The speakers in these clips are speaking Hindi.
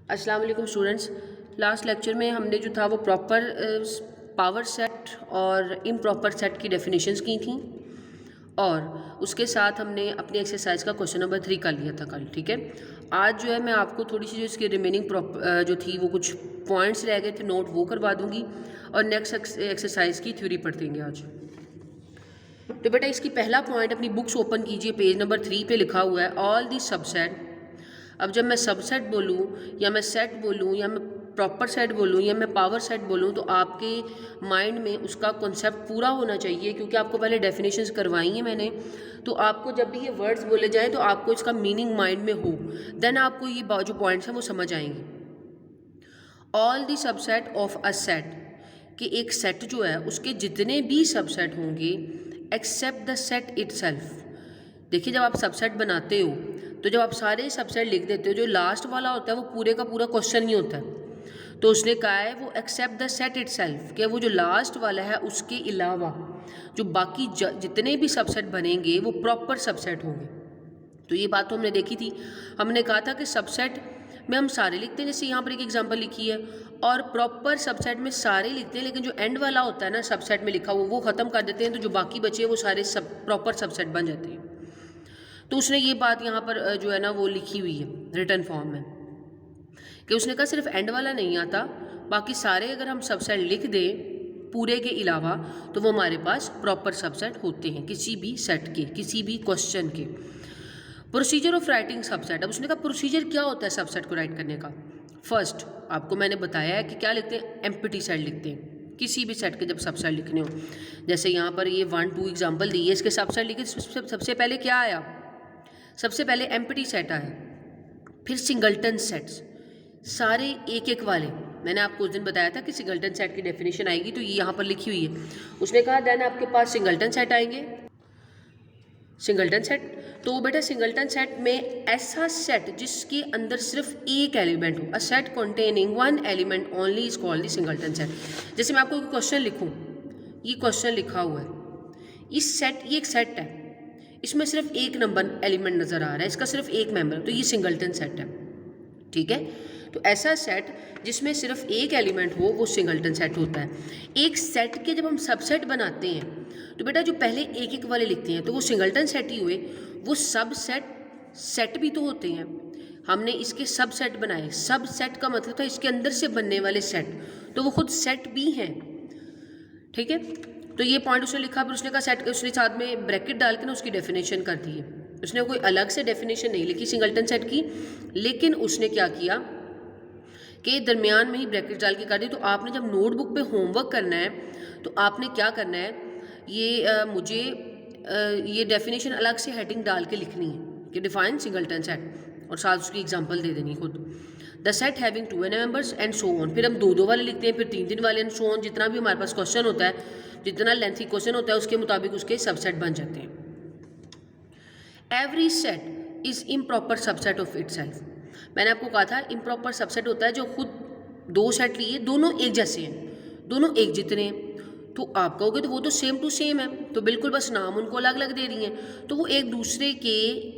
अस्सलाम वालेकुम स्टूडेंट्स। लास्ट लेक्चर में हमने जो था वो प्रॉपर पावर सेट और इम्प्रॉपर सेट की डेफिनेशंस की थी और उसके साथ हमने अपनी एक्सरसाइज का क्वेश्चन नंबर 3 कर लिया था कल। ठीक है, आज जो है मैं आपको थोड़ी सी जो इसकी रिमेनिंग जो थी वो कुछ पॉइंट्स रह गए थे नोट, वो करवा दूंगी और नेक्स्ट एक्सरसाइज की थ्योरी पढ़ देंगे आज। तो बेटा इसकी पहला पॉइंट अपनी बुक्स ओपन कीजिए, पेज नंबर 3 पे लिखा हुआ है ऑल दी सबसेट। अब जब मैं सबसेट बोलूँ या मैं सेट बोलूँ या मैं प्रॉपर सेट बोलूँ या मैं पावर सेट बोलूँ तो आपके माइंड में उसका कॉन्सेप्ट पूरा होना चाहिए, क्योंकि आपको पहले डेफिनेशंस करवाई हैं मैंने। तो आपको जब भी ये वर्ड्स बोले जाएँ तो आपको इसका मीनिंग माइंड में हो, देन आपको ये जो पॉइंट्स हैं वो समझ आएंगे। All the subset of a set, कि एक सेट जो है उसके जितने भी सबसेट होंगे एक्सेप्ट द सेट इटसेल्फ। देखिए जब आप सबसेट बनाते हो तो जब आप सारे सबसेट लिख देते हो, जो लास्ट वाला होता है वो पूरे का पूरा क्वेश्चन ही होता है। तो उसने कहा है वो एक्सेप्ट द सेट इटसेल्फ, कि वो जो लास्ट वाला है उसके अलावा जो बाकी जितने भी सबसेट बनेंगे वो प्रॉपर सबसेट होंगे। तो ये बात तो हमने देखी थी। हमने कहा था कि सबसेट में हम सारे लिखते हैं, जैसे यहाँ पर एक एग्जांपल लिखी है, और प्रॉपर सबसेट में सारे लिखते हैं, लेकिन जो एंड वाला होता है ना सबसेट में लिखा हुआ वो ख़त्म कर देते हैं, तो जो बाकी बचे वो सारे सब प्रॉपर सबसेट बन जाते हैं। तो उसने ये बात यहाँ पर जो है ना वो लिखी हुई है रिटर्न फॉर्म में, कि उसने कहा सिर्फ एंड वाला नहीं आता, बाकी सारे अगर हम सबसेट लिख दें पूरे के अलावा तो वो हमारे पास प्रॉपर सबसेट होते हैं किसी भी सेट के, किसी भी क्वेश्चन के। Procedure of writing subset. अब उसने कहा प्रोसीजर क्या होता है सबसेट को राइट करने का। फर्स्ट आपको मैंने बताया है कि क्या लिखते हैं, एम्प्टी सेट लिखते हैं किसी भी सेट के जब सबसेट लिखने हो। जैसे यहाँ पर ये 1 2 एग्जाम्पल दिए, इसके सबसेट लिखे, सबसे पहले क्या आया, सबसे पहले एम्प्टी सेट आया, फिर सिंगल्टन सेट्स, सारे एक एक वाले। मैंने आपको उस दिन बताया था कि सिंगल्टन सेट की डेफिनेशन आएगी, तो ये यहाँ पर लिखी हुई है। उसने कहा देन आपके पास सिंगल्टन सेट आएंगे। सिंगल्टन सेट, तो बेटा सिंगल्टन सेट में ऐसा सेट जिसके अंदर सिर्फ एक एलिमेंट हो, a set containing one element only is called the singleton set. जैसे मैं आपको क्वेश्चन लिखूं, ये क्वेश्चन लिखा हुआ है, इस सेट, ये एक सेट है, इसमें सिर्फ एक नंबर एलिमेंट नज़र आ रहा है, इसका सिर्फ एक मेंबर, तो ये सिंगल्टन सेट है। ठीक है, तो ऐसा सेट जिसमें सिर्फ एक एलिमेंट हो वो सिंगल्टन सेट होता है। एक सेट के जब हम सबसेट बनाते हैं तो बेटा जो पहले एक एक वाले लिखते हैं तो वो सिंगल्टन सेट ही हुए, वो सब सेट भी तो होते हैं। हमने इसके सब सेट बनाए, सब सेट का मतलब था इसके अंदर से बनने वाले सेट, तो वो खुद सेट भी हैं। ठीक है, तो ये पॉइंट उसने लिखा, फिर उसने कहा सेट, उसने साथ में ब्रैकेट डाल के ना उसकी डेफिनेशन कर दी है। उसने कोई अलग से डेफिनेशन नहीं लिखी सिंगल्टन सेट की, लेकिन उसने क्या किया कि दरमियान में ही ब्रैकेट डाल के कर दी। तो आपने जब नोटबुक पे होमवर्क करना है तो आपने क्या करना है, मुझे ये डेफिनेशन अलग से हेडिंग डाल के लिखनी है कि डिफाइन सिंगल्टन सेट, और साथ उसकी एग्जांपल दे देनी खुद। The set having 2 members and so on, फिर हम 2 वाले लिखते हैं, फिर 3 वाले एंड सो ऑन। जितना भी हमारे पास क्वेश्चन होता है, जितना लेंथी क्वेश्चन होता है उसके मुताबिक उसके सबसेट बन जाते हैं। Every set is improper subset of itself. मैंने आपको कहा था इम्प्रॉपर सबसेट होता है जो खुद 2 सेट लिए दोनों एक जैसे हैं, दोनों एक जितने हैं। तो आप कहोगे तो वो तो सेम टू सेम है, तो बिल्कुल बस नाम उनको अलग अलग दे रही हैं, तो वो एक दूसरे के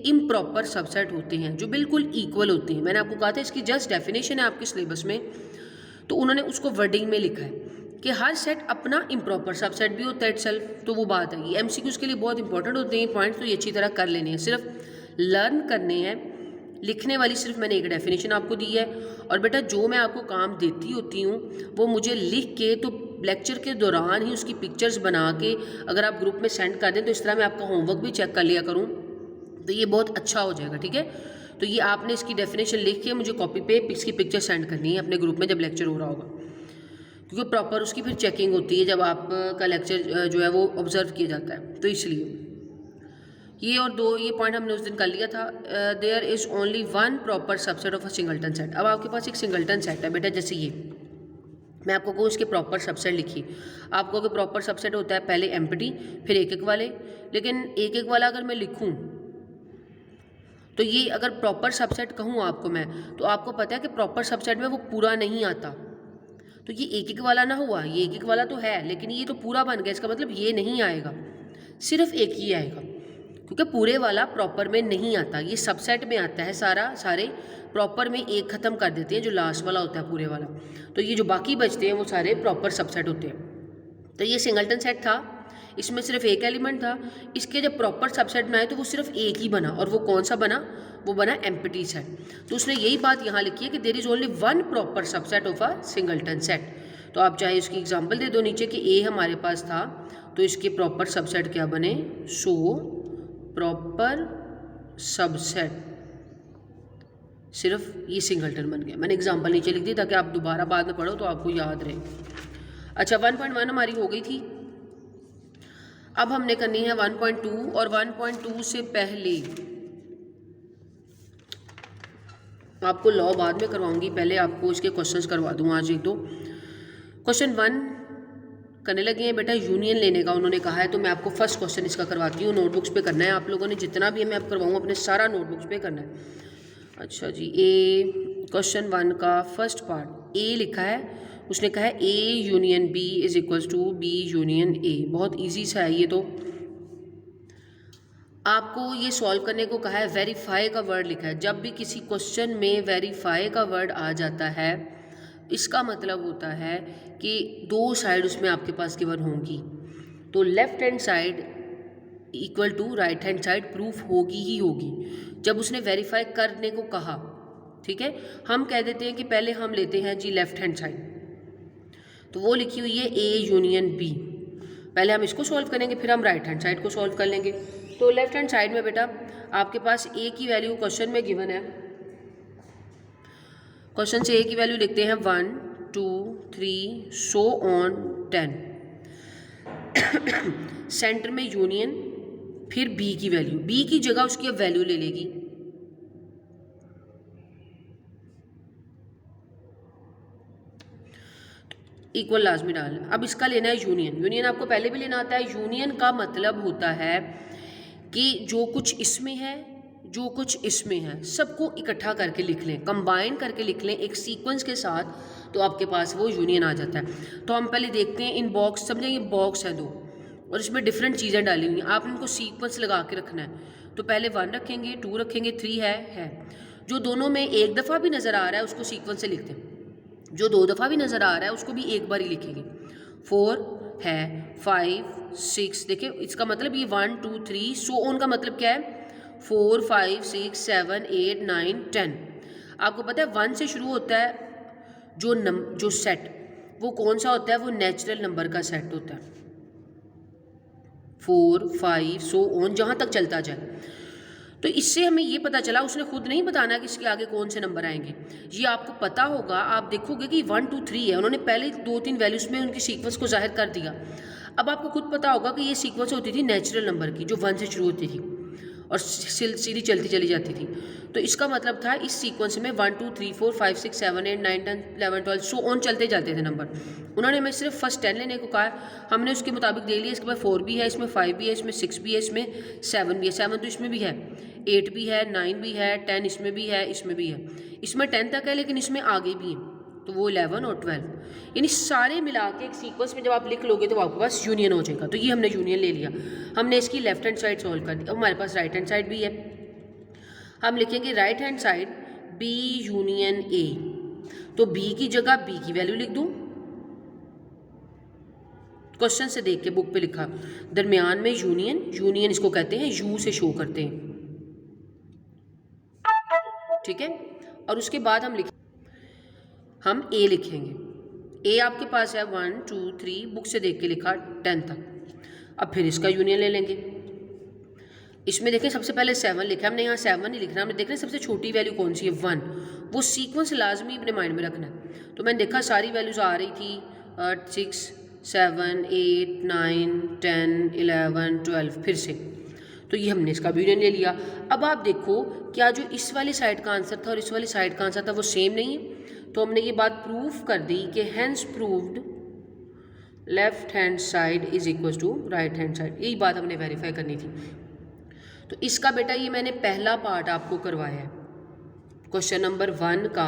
इम्प्रॉपर सबसेट होते हैं जो बिल्कुल इक्वल होते हैं। मैंने आपको कहा था इसकी जस्ट डेफिनेशन है आपके सिलेबस में, तो उन्होंने उसको वर्डिंग में लिखा है कि हर सेट अपना इम्प्रॉपर सबसेट भी होता है इटसेल्फ। तो वो बात है, ये एमसीक्यूज के लिए बहुत इंपॉर्टेंट होते हैं पॉइंट्स, तो ये अच्छी तरह कर लेने हैं, सिर्फ लर्न करने हैं। लिखने वाली सिर्फ मैंने एक डेफिनेशन आपको दी है, और बेटा जो मैं आपको काम देती होती हूँ वो मुझे लिख के, तो लेक्चर के दौरान ही उसकी पिक्चर्स बना के अगर आप ग्रुप में सेंड कर दें तो इस तरह मैं आपका होमवर्क भी चेक कर लिया करूँ, तो ये बहुत अच्छा हो जाएगा। ठीक है, तो ये आपने इसकी डेफिनेशन लिख के मुझे कॉपी पे इसकी पिक्चर सेंड करनी है अपने ग्रुप में जब लेक्चर हो रहा होगा, क्योंकि प्रॉपर उसकी फिर चेकिंग होती है जब आपका लेक्चर जो है वो ऑब्जर्व किया जाता है, तो इसलिए ये और ये पॉइंट हमने उस दिन कर लिया था। There is only one proper subset of a singleton set. अब आपके पास एक सिंगल्टन सेट है बेटा, जैसे ये मैं आपको कहूँ इसके प्रॉपर सबसेट लिखिए। आपको कि प्रॉपर सबसेट होता है पहले एम्प्टी फिर एक एक वाले, लेकिन एक एक वाला अगर मैं लिखूँ तो ये अगर प्रॉपर सबसेट कहूँ आपको मैं, तो आपको पता है कि प्रॉपर सबसेट में वो पूरा नहीं आता, तो ये एक एक वाला ना हुआ, ये एक एक वाला तो है लेकिन ये तो पूरा बन गया, इसका मतलब ये नहीं आएगा, सिर्फ एक ही आएगा, क्योंकि पूरे वाला प्रॉपर में नहीं आता, ये सबसेट में आता है सारे प्रॉपर में एक ख़त्म कर देते हैं जो लास्ट वाला होता है पूरे वाला, तो ये जो बाकी बचते हैं वो सारे प्रॉपर सबसेट होते हैं। तो ये सिंगलटन सेट था, इसमें सिर्फ एक एलिमेंट था, इसके जब प्रॉपर सबसेट बनाए तो वो सिर्फ एक ही बना, और वो कौन सा बना, वो बना एम्प्टी सेट। तो उसने यही बात यहाँ लिखी है कि there is only one proper subset of a singleton set. तो आप चाहे इसकी एग्जांपल दे दो नीचे कि ए हमारे पास था, तो इसके प्रॉपर सबसेट क्या बने, सो प्रॉपर सबसेट सिर्फ ये सिंगलटन बन गया। मैंने एग्जांपल नीचे लिख दी ताकि आप दोबारा बाद में पढ़ो तो आपको याद रहे। अच्छा 1.1 हमारी हो गई थी, अब हमने करनी है 1.2, और 1.2 से पहले आपको लॉ बाद में करवाऊंगी, पहले आपको इसके क्वेश्चंस करवा दूँ आज एक दो। क्वेश्चन 1 करने लगे हैं बेटा, यूनियन लेने का उन्होंने कहा है, तो मैं आपको फर्स्ट क्वेश्चन इसका करवाती हूँ। नोटबुक्स पे करना है आप लोगों ने, जितना भी है मैं आप करवाऊँ अपने सारा नोटबुक्स पे करना है। अच्छा जी, ए क्वेश्चन 1 का फर्स्ट पार्ट ए लिखा है, उसने कहा है A union B is equals to B union A. बहुत इजी सा है ये, तो आपको ये सॉल्व करने को कहा है। वेरीफाई का वर्ड लिखा है, जब भी किसी क्वेश्चन में वेरीफाई का वर्ड आ जाता है इसका मतलब होता है कि दो साइड उसमें आपके पास गिवन होंगी, तो left hand side equal to right hand side proof होगी ही होगी जब उसने वेरीफाई करने को कहा। ठीक है, हम कह देते हैं कि पहले हम लेते हैं जी लेफ्ट हैंड साइड, तो वो लिखी हुई है ए यूनियन बी, पहले हम इसको सॉल्व करेंगे फिर हम राइट हैंड साइड को सॉल्व कर लेंगे। तो लेफ्ट हैंड साइड में बेटा आपके पास ए की वैल्यू क्वेश्चन में गिवन है, क्वेश्चन से ए की वैल्यू लिखते हैं 1 2 3 सो ऑन 10। सेंटर में यूनियन, फिर बी की वैल्यू, बी की जगह उसकी अब वैल्यू ले लेगी, इक्वल लाजमी डाल। अब इसका लेना है यूनियन, यूनियन आपको पहले भी लेना आता है। यूनियन का मतलब होता है कि जो कुछ इसमें है जो कुछ इसमें है सबको इकट्ठा करके लिख लें, कंबाइन करके लिख लें एक सीक्वेंस के साथ, तो आपके पास वो यूनियन आ जाता है। तो हम पहले देखते हैं इन बॉक्स, समझें ये बॉक्स है दो और इसमें डिफरेंट चीज़ें डाली हुई हैं, आपने इनको सीक्वेंस लगा के रखना है। तो पहले 1 रखेंगे, 2 रखेंगे, 3 है। जो दोनों में एक दफ़ा भी नज़र आ रहा है उसको सीक्वेंस से लिखते हैं, जो 2 दफ़ा भी नज़र आ रहा है उसको भी एक बार ही लिखेंगे। 4 है, 5 6, देखिए इसका मतलब ये 1 2 3 सो ऑन का मतलब क्या है, 4 5 6 7 8 9 10। आपको पता है 1 से शुरू होता है जो सेट, वो कौन सा होता है, वो नेचुरल नंबर का सेट होता है। 4 5 सो ऑन जहाँ तक चलता जाए। तो इससे हमें ये पता चला, उसने खुद नहीं बताना कि इसके आगे कौन से नंबर आएंगे, ये आपको पता होगा। आप देखोगे कि 1 2 3 है, उन्होंने पहले 2-3 वैल्यूज़ में उनकी सीक्वेंस को जाहिर कर दिया। अब आपको खुद पता होगा कि ये सीक्वेंस होती थी नेचुरल नंबर की, जो 1 से शुरू होती थी और सीधी चलती चली जाती थी। तो इसका मतलब था इस सीक्वेंस में 1 2 3 4 5 6 7 8 9 10 11 12 सो ऑन चलते जाते थे नंबर। उन्होंने हमें सिर्फ फर्स्ट 10 लेने को कहा है, हमने उसके मुताबिक ले लिया। इसके बाद 4 भी है, इसमें 5 भी है, इसमें 6 भी है, इसमें 7 भी है, 7 तो इसमें भी है, 8 भी है, 9 भी है, 10 इसमें भी है, इसमें भी है, इसमें 10 तक है लेकिन इसमें आगे भी है, तो वो 11 और 12, यानी सारे मिला के एक सीक्वेंस में जब आप लिख लोगे तो आपके पास यूनियन हो जाएगा। तो ये हमने यूनियन ले लिया, हमने इसकी लेफ्ट हैंड साइड सॉल्व कर दी। अब हमारे पास राइट हैंड साइड भी है, हम लिखेंगे right hand side B union A, तो बी की जगह बी की वैल्यू लिख दूं, क्वेश्चन से देख के बुक पे लिखा, दरमियान में यूनियन, यूनियन इसको कहते हैं यू से शो करते हैं, ठीक है। और उसके बाद हम ए लिखेंगे, ए आपके पास है 1 2 3, बुक से देख के लिखा 10 तक। अब फिर इसका यूनियन ले लेंगे, इसमें देखें सबसे पहले 7 लिखा है, हमने यहाँ 7 नहीं लिखना, हमने देखना सबसे छोटी वैल्यू कौन सी है 1, वो सीक्वेंस लाजमी अपने माइंड में रखना है। तो मैंने देखा सारी वैल्यूज आ रही थी 6 7 8 9 10 11 12 फिर से, तो ये हमने इसका भी यूनियन ले लिया। अब आप देखो क्या जो इस वाली साइड का आंसर था और इस वाली साइड का आंसर था वो सेम नहीं है, तो हमने ये बात प्रूफ कर दी कि hence proved left hand side is equal to right hand side, यही बात हमने वेरीफाई करनी थी। तो इसका बेटा ये मैंने पहला पार्ट आपको करवाया है, क्वेश्चन नंबर 1 का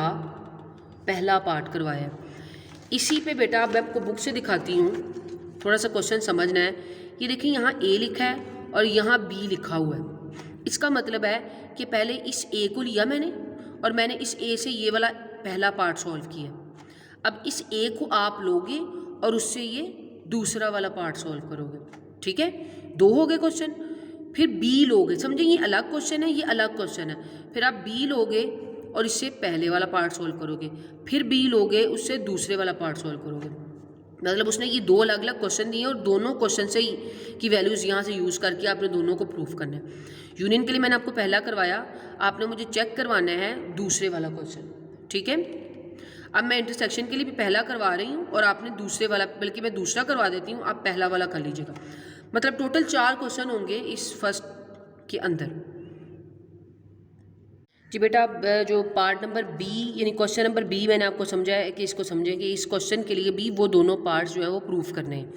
पहला पार्ट करवाया है। इसी पे बेटा अब मैं आपको बुक से दिखाती हूँ, थोड़ा सा क्वेश्चन समझना है। ये देखिए यहाँ ए लिखा है और यहाँ बी लिखा हुआ है, इसका मतलब है कि पहले इस ए को लिया मैंने और मैंने इस ए से ये वाला पहला पार्ट सॉल्व किया। अब इस ए को आप लोगे और उससे ये दूसरा वाला पार्ट सॉल्व करोगे, ठीक है। दो हो गए क्वेश्चन। फिर बी लोगे, समझे ये अलग क्वेश्चन है, ये अलग क्वेश्चन है। फिर आप बी लोगे और इससे पहले वाला पार्ट सॉल्व करोगे, फिर बी लोगे उससे दूसरे वाला पार्ट सॉल्व करोगे। मतलब उसने ये दो अलग अलग क्वेश्चन दिए और दोनों क्वेश्चन से ही की वैल्यूज़ यहाँ से यूज़ करके आपने दोनों को प्रूफ करना है। यूनियन के लिए मैंने आपको पहला करवाया, आपने मुझे चेक करवाना है दूसरे वाला क्वेश्चन, ठीक है। अब मैं इंटरसेक्शन के लिए भी पहला करवा रही हूँ और आपने दूसरे वाला, बल्कि मैं दूसरा करवा देती हूँ, आप पहला वाला कर लीजिएगा। मतलब टोटल 4 क्वेश्चन होंगे इस फर्स्ट के अंदर। जी बेटा, अब जो पार्ट नंबर बी यानी क्वेश्चन नंबर बी मैंने आपको समझाया कि इसको समझें कि इस क्वेश्चन के लिए भी वो दोनों पार्ट्स जो है वो प्रूफ करने हैं।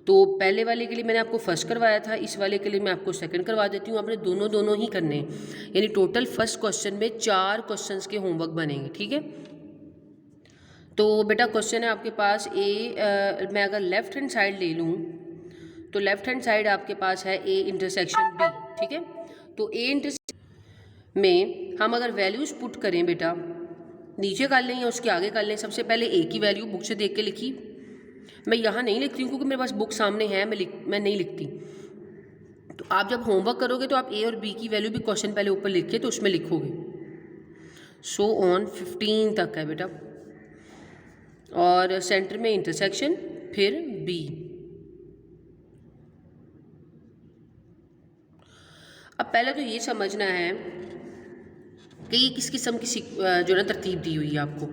तो पहले वाले के लिए मैंने आपको फर्स्ट करवाया था, इस वाले के लिए मैं आपको सेकंड करवा देती हूँ। आपने दोनों ही करने हैं, यानी टोटल फर्स्ट क्वेश्चन में 4 क्वेश्चंस के होमवर्क बनेंगे, ठीक है। तो बेटा क्वेश्चन है आपके पास मैं अगर लेफ्ट हैंड साइड ले लूँ तो लेफ्ट हैंड साइड आपके पास है ए इंटरसेक्शन बी, ठीक है। तो ए इंटरसेक्शन में हम अगर वैल्यूज़ पुट करें बेटा, नीचे कर लें या उसके आगे कर लें। सबसे पहले ए की वैल्यू बुक से देख के लिखी। मैं यहाँ नहीं लिखती हूँ क्योंकि मेरे पास बुक सामने है, मैं नहीं लिखती। तो आप जब होमवर्क करोगे तो आप ए और बी की वैल्यू भी क्वेश्चन पहले ऊपर लिख के तो उसमें लिखोगे। सो ऑन 15 तक है बेटा, और सेंटर में इंटरसेक्शन, फिर बी। अब पहले तो ये समझना है कि ये किस किस्म की जो ना तरतीब दी हुई है आपको।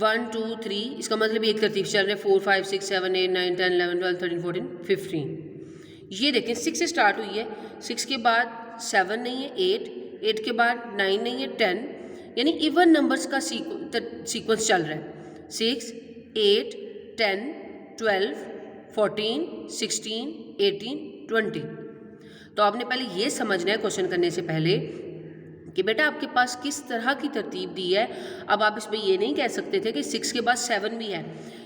1 2 3, इसका मतलब एक तरतीब चल रहा है 4 5 6 7 8 9 10 11 12 13 14 15। ये देखें 6 से स्टार्ट हुई है, 6 के बाद 7 नहीं है, 8 के बाद 9 नहीं है, 10, यानी इवन नंबर्स का सीक्वेंस चल रहा है। 6 8 10 12 14 16 18 20। तो आपने पहले ये समझना है क्वेश्चन करने से पहले कि बेटा आपके पास किस तरह की तरतीब दी है। अब आप इसमें ये नहीं कह सकते थे कि 6 के बाद 7 भी है,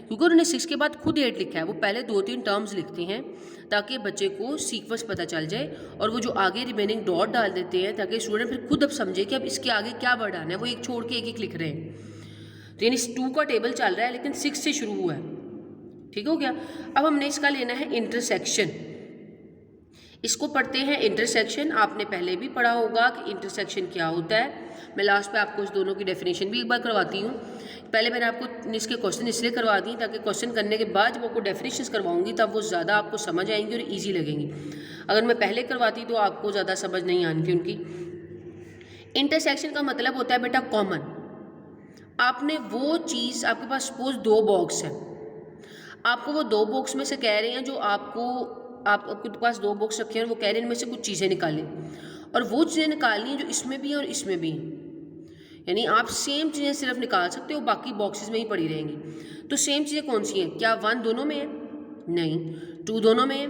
क्योंकि उन्होंने 6 के बाद खुद 8 लिखा है। वो पहले 2-3 टर्म्स लिखते हैं ताकि बच्चे को सीक्वेंस पता चल जाए, और वो जो आगे रिमेनिंग डॉट डाल देते हैं ताकि स्टूडेंट फिर खुद अब समझे कि अब इसके आगे क्या वर्ड आना है। वो एक छोड़ के एक लिख रहे हैं। तो यानी 2 का टेबल चल रहा है लेकिन 6 से शुरू हुआ है, ठीक हो गया। अब हमने इसका लेना है इंटरसेक्शन। इसको पढ़ते हैं इंटरसेक्शन। आपने पहले भी पढ़ा होगा कि इंटरसेक्शन क्या होता है। मैं लास्ट पे आपको इस दोनों की डेफिनेशन भी एक बार करवाती हूँ। पहले मैंने आपको इसके क्वेश्चन इसलिए करवा दी ताकि क्वेश्चन करने के बाद जब आपको डेफिनेशंस करवाऊंगी तब वो ज़्यादा आपको समझ आएंगी और ईजी लगेंगी। अगर मैं पहले करवाती तो आपको ज़्यादा समझ नहीं आनी थी उनकी। इंटरसेक्शन का मतलब होता है बेटा कॉमन। आपने वो चीज़, आपके पास सपोज 2 बॉक्स है, आपको वो 2 बॉक्स में से कह रहे हैं जो आपके पास 2 बॉक्स रखे हैं और वो कह रहे हैं इनमें से कुछ चीज़ें निकालें, और वो चीज़ें निकालनी हैं जो इसमें भी हैं और इसमें भी हैं। यानी आप सेम चीज़ें सिर्फ निकाल सकते हो, बाकी बॉक्सेस में ही पड़ी रहेंगी। तो सेम चीज़ें कौन सी हैं? क्या 1 दोनों में है? नहीं। 2 दोनों में है?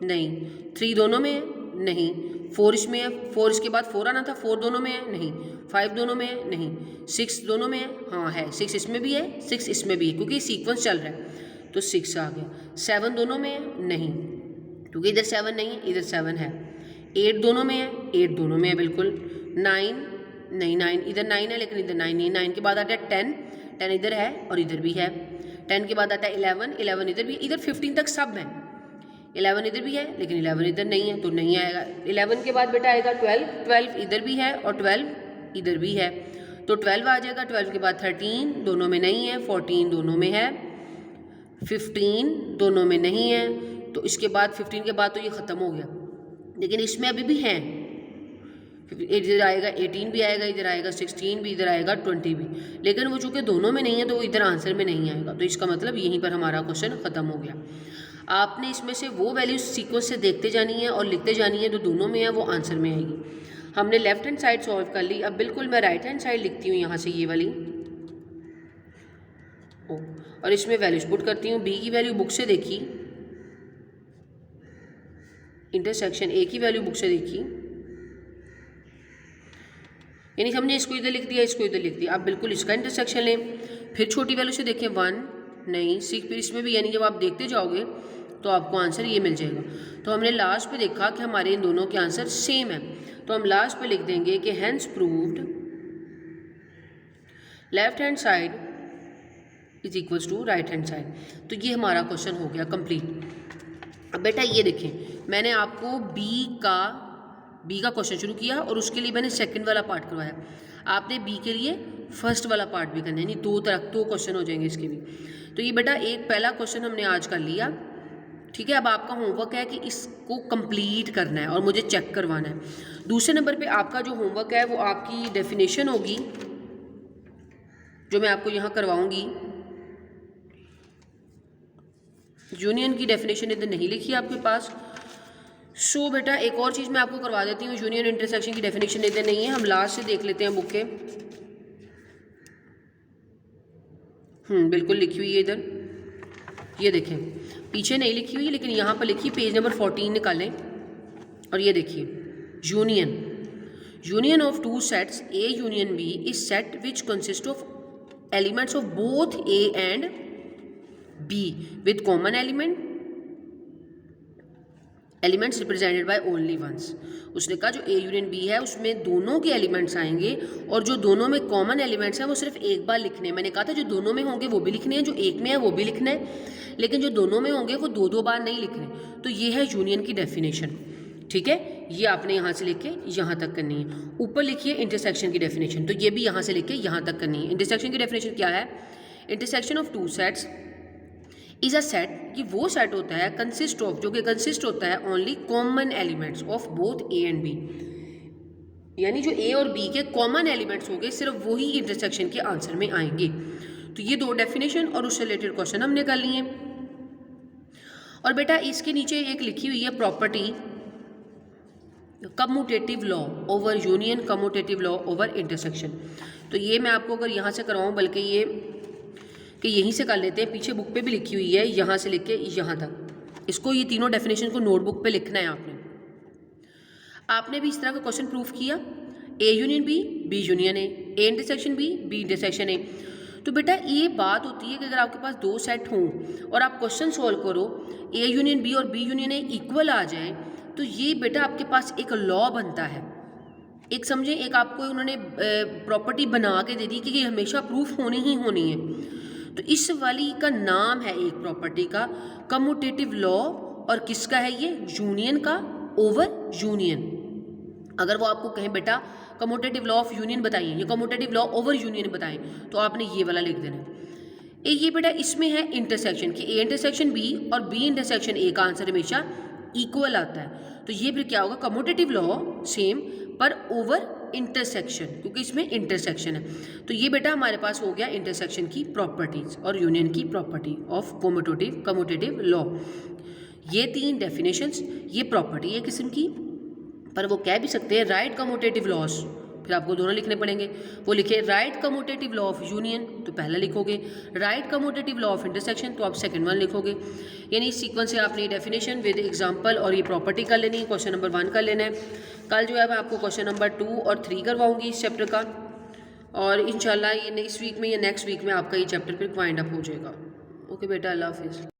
नहीं। 3 दोनों में है? नहीं। 4 इसमें है? 4 इसके बाद 4 आना था, 4 दोनों में है? नहीं। 5 दोनों में है? नहीं। 6 दोनों में है? हाँ है। 6 इसमें भी है, 6 इसमें भी है, क्योंकि सीक्वेंस चल रहा है तो 6 आ गया। 7 दोनों में है? नहीं, क्योंकि इधर 7 नहीं है, इधर 7 है। 8 दोनों में है? 8 दोनों में है बिल्कुल। 9 नहीं, 9 इधर 9 है लेकिन इधर 9 नहीं। 9 के बाद आता है 10, 10 इधर है और इधर भी है। 10 के बाद आता है 11, 11 इधर भी, इधर 15 तक सब है। 11 इधर भी है लेकिन 11 इधर नहीं है तो नहीं आएगा। 11 के बाद बेटा आएगा 12, 12 इधर भी है और 12 इधर भी है तो 12 आ जाएगा। 12 के बाद 13 दोनों में नहीं है, 14 दोनों में है, 15 दोनों में नहीं है। तो इसके बाद 15 के बाद तो ये ख़त्म हो गया, लेकिन इसमें अभी भी हैं। इधर आएगा 18 भी आएगा, इधर आएगा 16 भी, इधर आएगा 20 भी, लेकिन वो चूँकि दोनों में नहीं है तो वो इधर आंसर में नहीं आएगा। तो इसका मतलब यहीं पर हमारा क्वेश्चन ख़त्म हो गया। आपने इसमें से वो वैल्यूज सीक्वेंस से देखते जानी है और लिखते जानी है, जो दोनों में है वो आंसर में आएगी। हमने लेफ्ट हैंड साइड सॉल्व कर ली। अब बिल्कुल मैं राइट हैंड साइड लिखती हूँ यहाँ से ये वाली, और इसमें वैल्यूज पुट करती हूँ। बी की वैल्यू बुक से देखी, इंटरसेक्शन ए की वैल्यू बुक से देखी, यानी हमने इसको इधर लिख दिया, इसको इधर लिख दिया। आप बिल्कुल इसका इंटरसेक्शन लें, फिर छोटी वैल्यू से देखें 1 नहीं 6, फिर इसमें भी, यानी जब आप देखते जाओगे तो आपको आंसर ये मिल जाएगा। तो हमने लास्ट पे देखा कि हमारे इन दोनों के आंसर सेम है, तो हम लास्ट पे लिख देंगे कि hence proved left hand side is equals to right hand side. तो ये हमारा क्वेश्चन हो गया कंप्लीट। अब बेटा ये देखें, मैंने आपको बी का क्वेश्चन शुरू किया और उसके लिए मैंने सेकंड वाला पार्ट करवाया। आपने बी के लिए फर्स्ट वाला पार्ट भी करना है, यानी दो क्वेश्चन हो जाएंगे इसके भी। तो ये बेटा एक पहला क्वेश्चन हमने आज कर लिया, ठीक है। अब आपका होमवर्क है कि इसको कंप्लीट करना है और मुझे चेक करवाना है। दूसरे नंबर पे आपका जो होमवर्क है वो आपकी डेफिनेशन होगी, जो मैं आपको यहाँ करवाऊंगी। यूनियन की डेफिनेशन इधर नहीं लिखी है आपके पास। सो बेटा एक और चीज़ मैं आपको करवा देती हूँ, यूनियन इंटरसेक्शन की डेफिनेशन इधर नहीं है, हम लास्ट से देख लेते हैं बुक के। बिल्कुल लिखी हुई है इधर, ये देखें, पीछे नहीं लिखी हुई लेकिन यहाँ पर लिखी, पेज नंबर 14 निकालें और ये देखिए union of two sets A union B is set which consist of elements of both A and B with common elements represented by only once. उसने कहा जो ए यूनियन बी है उसमें दोनों के एलिमेंट्स आएंगे और जो दोनों में कॉमन एलिमेंट्स हैं वो सिर्फ एक बार लिखने हैं। मैंने कहा था जो दोनों में होंगे वो भी लिखने हैं, जो एक में है वो भी लिखना है, लेकिन जो दोनों में होंगे वो दो बार नहीं लिखने। तो ये है यूनियन की डेफिनेशन, ठीक है। ये आपने यहाँ से लेके यहाँ तक करनी है। ऊपर लिखिए इंटरसेक्शन की डेफिनेशन, तो ये भी यहाँ से लेके यहाँ तक करनी है। इंटरसेक्शन की डेफिनेशन क्या है? Intersection of two sets is a set, ये वो सेट होता है कंसिस्ट ऑफ, जो कि कंसिस्ट होता है only common elements of both A and B, यानी जो ए और बी के कॉमन एलिमेंट्स होंगे सिर्फ वही इंटरसेक्शन के आंसर में आएंगे। तो ये दो डेफिनेशन और उससे रिलेटेड क्वेश्चन हमने कर लिए। और बेटा इसके नीचे एक लिखी हुई है property, commutative law over union, commutative law over intersection. तो ये मैं आपको अगर यहाँ से करवाऊँ, बल्कि ये कि यहीं से कर लेते हैं, पीछे बुक पे भी लिखी हुई है, यहाँ से लेके यहाँ तक। इसको ये तीनों डेफिनेशन को नोटबुक पे लिखना है आपने भी इस तरह का क्वेश्चन प्रूफ किया, A union B union A intersection B intersection A. तो बेटा ये बात होती है कि अगर आपके पास दो सेट हों और आप क्वेश्चन सॉल्व करो, ए यूनियन बी और बी यूनियन ए इक्वल आ जाए, तो ये बेटा आपके पास एक लॉ बनता है। एक समझे, एक आपको उन्होंने प्रॉपर्टी बना के दे दी कि ये हमेशा प्रूफ होनी ही होनी है। तो इस वाली का नाम है एक प्रॉपर्टी का कम्यूटेटिव लॉ, और किसका है ये? यूनियन का ओवर यूनियन। अगर वो आपको कहें बेटा कम्यूटेटिव लॉ ऑफ यूनियन बताइए या कम्यूटेटिव लॉ ओवर यूनियन बताएं, तो आपने ये वाला लिख देना है। ये बेटा इसमें है इंटरसेक्शन कि ए इंटरसेक्शन बी और बी इंटरसेक्शन ए का आंसर हमेशा इक्वल आता है। तो ये फिर क्या होगा? कम्यूटेटिव लॉ सेम पर ओवर इंटरसेक्शन, क्योंकि इसमें इंटरसेक्शन है। तो ये बेटा हमारे पास हो गया इंटरसेक्शन की प्रॉपर्टीज और यूनियन की प्रॉपर्टी ऑफ कम्यूटेटिव लॉ। ये तीन डेफिनेशंस, ये प्रॉपर्टी है किस्म की, पर वो कह भी सकते हैं राइट कम्यूटेटिव लॉस, फिर आपको दोनों लिखने पड़ेंगे। वो लिखे right commutative law of union तो पहला लिखोगे, right commutative law of intersection तो आप सेकंड वन लिखोगे। यानी इस सीक्वेंस से आपने डेफिनेशन विद एग्जांपल और ये प्रॉपर्टी कर लेनी है, क्वेश्चन नंबर 1 कर लेना है। कल जो है मैं आपको क्वेश्चन नंबर 2 और 3 करवाऊंगी इस चैप्टर का, और इंशाल्लाह ये इस वीक में या नेक्स्ट वीक में आपका ये चैप्टर फिर वाइंड अप हो जाएगा। ओके बेटा, अल्लाह हाफिज़।